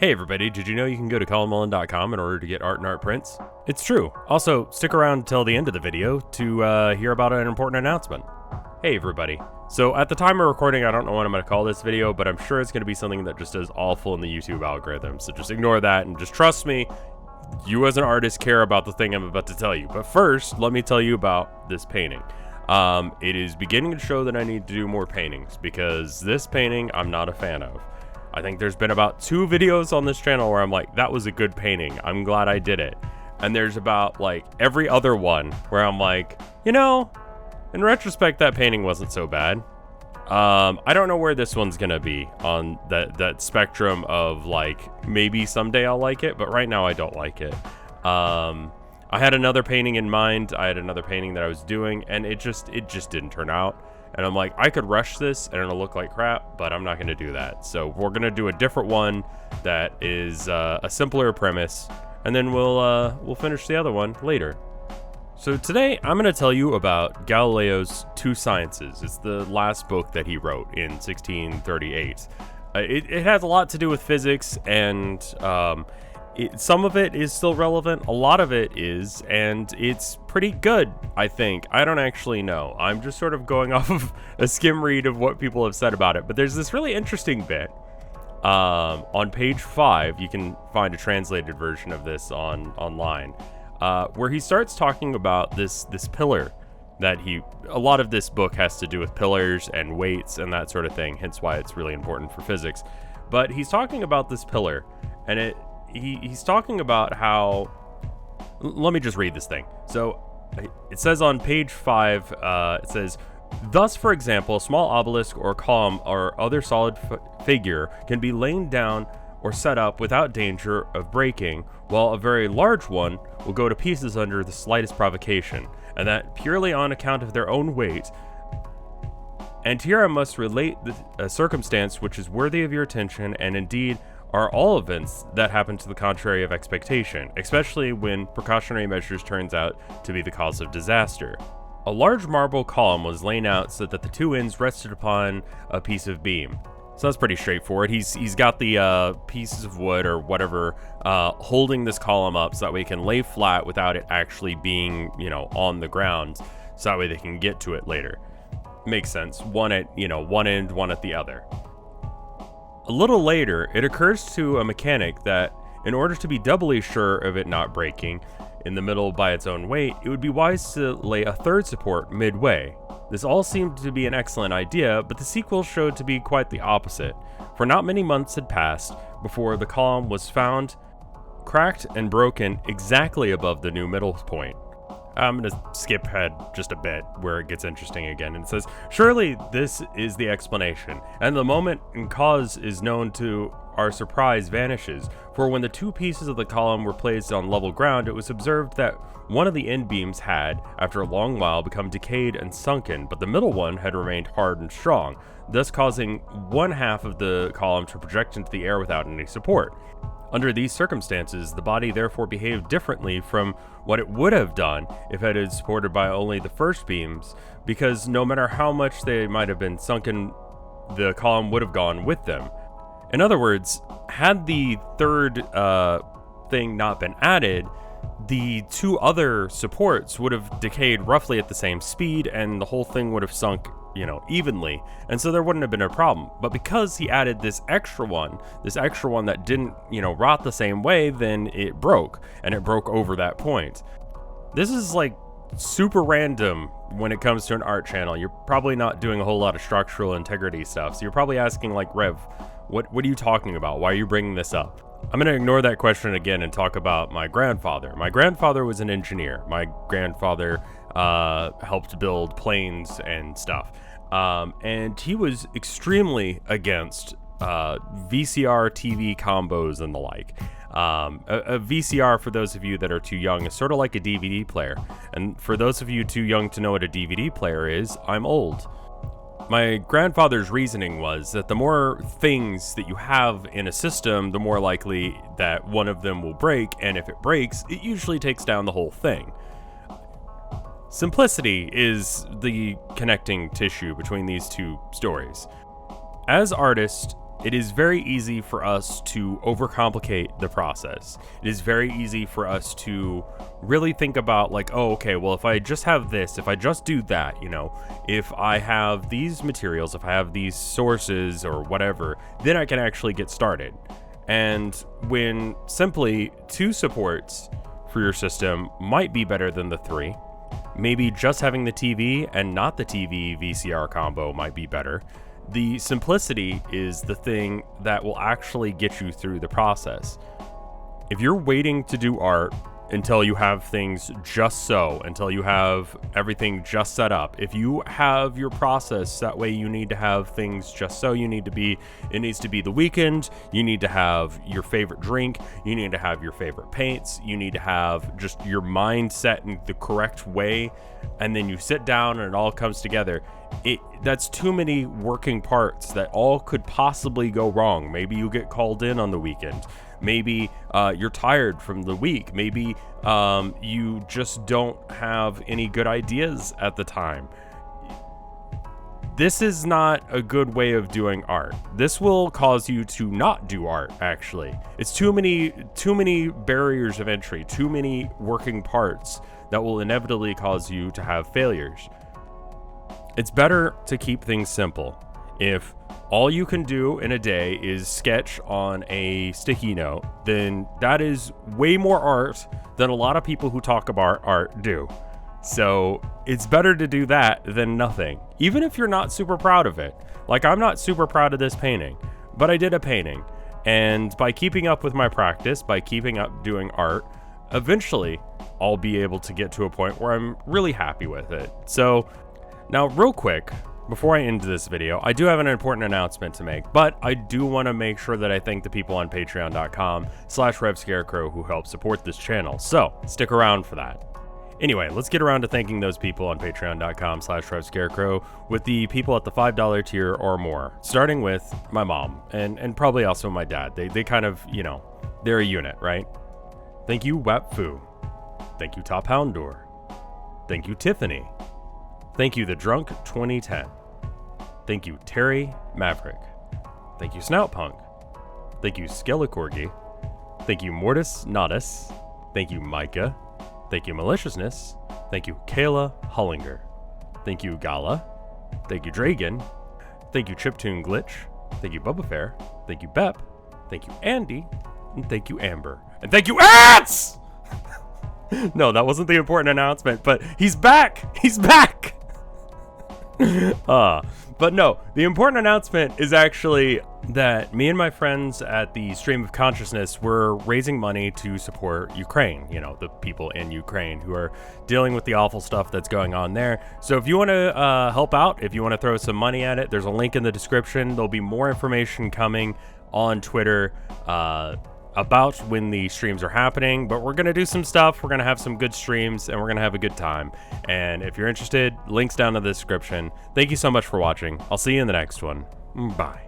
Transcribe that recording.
Hey everybody, did you know you can go to colinmullen.com in order to get art and art prints? It's true. Also, stick around till the end of the video to hear about an important announcement. Hey everybody. So at the time of recording, I don't know what I'm going to call this video, but I'm sure it's going to be something that just does awful in the YouTube algorithm. So just ignore that and just trust me, you as an artist care about the thing I'm about to tell you. But first, let me tell you about this painting. It is beginning to show that I need to do more paintings because this painting I'm not a fan of. I think there's been about 2 videos on this channel where I'm like, that was a good painting, I'm glad I did it. And there's about like every other one where I'm like, you know, in retrospect, that painting wasn't so bad. I don't know where this one's gonna be on that spectrum of like, maybe someday I'll like it, but right now I don't like it. I had another painting in mind. I had another painting that I was doing, and it just didn't turn out. And I'm like, I could rush this and it'll look like crap, but I'm not going to do that. So we're going to do a different one that is a simpler premise, and then we'll finish the other one later. So today I'm going to tell you about Galileo's Two Sciences. It's the last book that he wrote in 1638. It has a lot to do with physics, and some of it is still relevant, a lot of it is, and it's pretty good, I think. I don't actually know. I'm just sort of going off of a skim read of what people have said about it, but there's this really interesting bit. On page 5, you can find a translated version of this online, where he starts talking about this pillar that a lot of this book has to do with pillars and weights and that sort of thing, hence why it's really important for physics. But he's talking about this pillar, and he's talking about how, let me just read this thing. So it says on page 5, it says, thus, for example, a small obelisk or column or other solid figure can be laid down or set up without danger of breaking, while a very large one will go to pieces under the slightest provocation, and that purely on account of their own weight. And here I must relate a circumstance which is worthy of your attention, and indeed are all events that happen to the contrary of expectation, especially when precautionary measures turns out to be the cause of disaster. A large marble column was laid out so that the 2 ends rested upon a piece of beam. So that's pretty straightforward. He's got the pieces of wood or whatever holding this column up so that way it can lay flat without it actually being, on the ground, so that way they can get to it later. Makes sense. One at, one end, one at the other. A little later, it occurs to a mechanic that in order to be doubly sure of it not breaking in the middle by its own weight, it would be wise to lay a third support midway. This all seemed to be an excellent idea, but the sequel showed to be quite the opposite, for not many months had passed before the column was found cracked and broken exactly above the new middle point. I'm going to skip ahead just a bit where it gets interesting again. And it says, surely this is the explanation, and the moment and cause is known to our surprise vanishes. For when the 2 pieces of the column were placed on level ground, it was observed that one of the end beams had, after a long while, become decayed and sunken, but the middle one had remained hard and strong, thus causing one half of the column to project into the air without any support. Under these circumstances, the body therefore behaved differently from what it would have done if it had supported by only the first beams, because no matter how much they might have been sunken, the column would have gone with them. In other words, had the third thing not been added, the 2 other supports would have decayed roughly at the same speed, and the whole thing would have sunk evenly, and so there wouldn't have been a problem. But because he added this extra one that didn't, rot the same way, then it broke, and it broke over that point. This is like super random when it comes to an art channel. You're probably not doing a whole lot of structural integrity stuff, so you're probably asking like, Rev, what are you talking about? Why are you bringing this up? I'm going to ignore that question again and talk about my grandfather. My grandfather was an engineer. My grandfather helped build planes and stuff. And he was extremely against VCR TV combos and the like. A VCR, for those of you that are too young, is sort of like a DVD player. And for those of you too young to know what a DVD player is, I'm old. My grandfather's reasoning was that the more things that you have in a system, the more likely that one of them will break, and if it breaks, it usually takes down the whole thing. Simplicity is the connecting tissue between these two stories. As artists, it is very easy for us to overcomplicate the process. It is very easy for us to really think about like, oh, okay, well, if I just have this, if I just do that, you know, if I have these materials, if I have these sources or whatever, then I can actually get started. And when simply 2 supports for your system might be better than the 3, maybe just having the TV and not the TV VCR combo might be better. The simplicity is the thing that will actually get you through the process. If you're waiting to do art until you have things just so, until you have everything just set up, if you have your process that way, you need to have things just so, it needs to be the weekend, you need to have your favorite drink, you need to have your favorite paints, you need to have just your mind set in the correct way, and then you sit down and it all comes together. That's too many working parts that all could possibly go wrong. Maybe you get called in on the weekend. Maybe you're tired from the week. Maybe you just don't have any good ideas at the time. This is not a good way of doing art. This will cause you to not do art, actually. It's too many barriers of entry, too many working parts that will inevitably cause you to have failures. It's better to keep things simple. If all you can do in a day is sketch on a sticky note, then that is way more art than a lot of people who talk about art do. So it's better to do that than nothing, even if you're not super proud of it. Like, I'm not super proud of this painting, but I did a painting. And by keeping up with my practice, by keeping up doing art, eventually I'll be able to get to a point where I'm really happy with it. So now, real quick, before I end this video, I do have an important announcement to make, but I do want to make sure that I thank the people on patreon.com/RevScarecrow who help support this channel. So stick around for that. Anyway, let's get around to thanking those people on patreon.com/RevScarecrow with the people at the $5 tier or more, starting with my mom and probably also my dad. They kind of, you know, they're a unit, right? Thank you, Wapfu. Thank you, Top Houndor. Thank you, Tiffany. Thank you, The Drunk 2010. Thank you, Terry Maverick. Thank you, Snoutpunk. Thank you, Skelecorgi. Thank you, Mortis Nodus. Thank you, Micah. Thank you, Maliciousness. Thank you, Kayla Hollinger. Thank you, Gala. Thank you, Dragon. Thank you, Chiptune Glitch. Thank you, Bubba Fair. Thank you, Bep. Thank you, Andy. And thank you, Amber. And thank you, Ants! No, that wasn't the important announcement, but he's back! He's back! But no, the important announcement is actually that me and my friends at the Stream of Consciousness were raising money to support Ukraine, you know, the people in Ukraine who are dealing with the awful stuff that's going on there. So if you want to help out, if you want to throw some money at it, there's a link in the description. There'll be more information coming on Twitter about when the streams are happening, but we're going to do some stuff. We're going to have some good streams and we're going to have a good time. And if you're interested, links down in the description. Thank you so much for watching. I'll see you in the next one. Bye.